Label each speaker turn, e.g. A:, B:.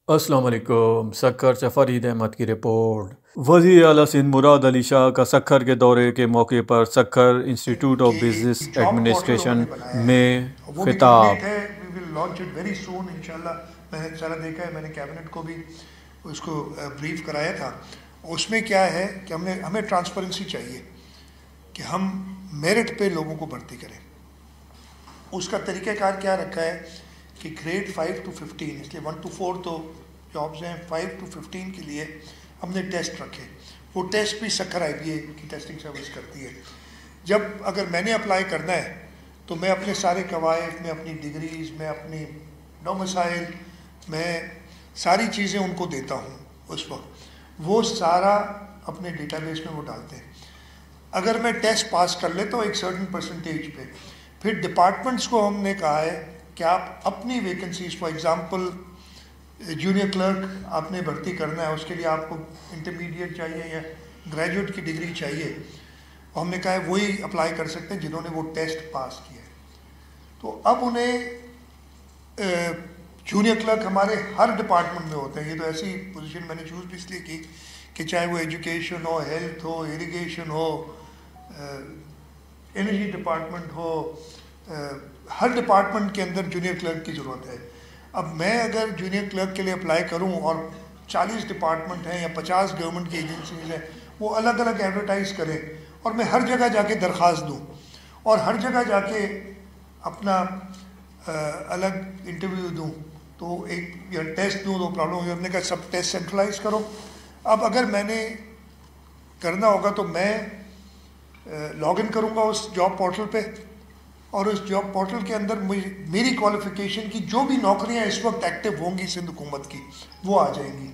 A: السلام علیکم۔ سکھر سے فرید احمد کی رپورٹ۔ وزیر اعلیٰ سندھ مراد علی شاہ کا سکھر کے دورے کے موقع پر Sukkur Institute of Business Administration میں خطاب۔
B: میں نے سارا دیکھا ہے، میں نے کیبنٹ کو بھی اس کو بریف کرایا تھا۔ اس میں کیا ہے کہ ہمیں ٹرانسپیرنسی چاہیے کہ ہم میرٹ پہ لوگوں کو بھرتی کریں۔ اس کا طریقہ کار کیا رکھا ہے کہ گریڈ 5 to 15، اس لیے 1 to 4 تو جابز ہیں، 5 to 15 کے لیے ہم نے ٹیسٹ رکھے۔ وہ ٹیسٹ بھی سکھر آئی بی اے کی ٹیسٹنگ سروس کرتی ہے۔ جب اگر میں نے اپلائی کرنا ہے تو میں اپنے سارے قواعد، میں اپنی ڈگریز، میں اپنی ڈومیسائل، میں ساری چیزیں ان کو دیتا ہوں اس وقت، وہ سارا اپنے ڈیٹا بیس میں وہ ڈالتے ہیں۔ اگر میں ٹیسٹ پاس کر لیتا ہوں ایک سرٹن پرسنٹیج پہ، پھر ڈپارٹمنٹس کو ہم نے کہا ہے کہ آپ اپنی vacancies, for example junior clerk آپ نے بھرتی کرنا ہے، اس کے لیے آپ کو انٹرمیڈیٹ چاہیے یا گریجویٹ کی ڈگری چاہیے، اور ہم نے کہا ہے وہی اپلائی کر سکتے ہیں جنہوں نے وہ ٹیسٹ پاس کیا ہے۔ تو اب انہیں جونیئر کلرک ہمارے ہر ڈپارٹمنٹ میں ہوتے ہیں۔ یہ تو ایسی پوزیشن میں نے چوز بھی اس لیے کی کہ چاہے وہ ایجوکیشن ہو، ہیلتھ ہو، اریگیشن ہو، انرجی ڈپارٹمنٹ ہو، ہر ڈپارٹمنٹ کے اندر جونیئر کلرک کی ضرورت ہے۔ اب میں اگر جونیئر کلرک کے لیے اپلائی کروں اور 40 ڈپارٹمنٹ ہیں یا 50 گورنمنٹ کی ایجنسیز ہیں، وہ الگ الگ ایڈورٹائز کریں اور میں ہر جگہ جا کے درخواست دوں اور ہر جگہ جا کے اپنا الگ انٹرویو دوں، تو ایک یا ٹیسٹ دوں تو پرابلم ہوگی۔ ہم نے کہا سب ٹیسٹ سینٹرلائز کرو۔ اب اگر میں نے کرنا ہوگا تو میں لاگ ان کروں گا اس جاب پورٹل پہ، اور اس جاب پورٹل کے اندر میری کوالیفیکیشن کی جو بھی نوکریاں اس وقت ایکٹیو ہوں گی سندھ حکومت کی، وہ آ جائیں گی۔